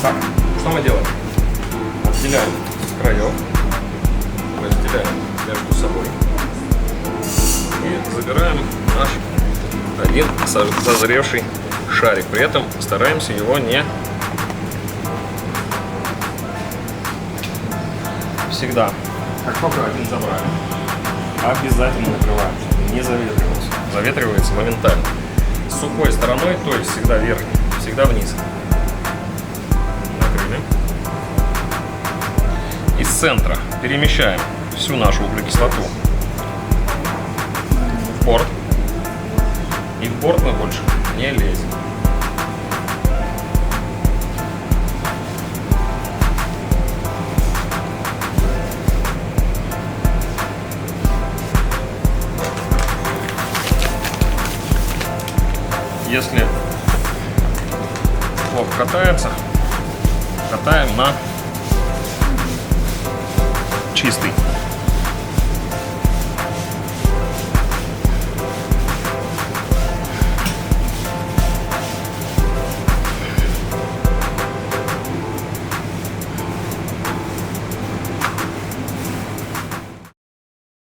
Так, что мы делаем? Отделяем с краев, разделяем между собой и забираем наш один созревший шарик. При этом стараемся его не всегда, как только один забрали, обязательно накрываем, чтобы не заветривался. Заветривается моментально. С сухой стороной, то есть всегда вверх, всегда вниз. Накрыли. Из центра перемещаем всю нашу углекислоту в борт. И в борт мы больше не лезем. Если плохо катается, катаем на чистый.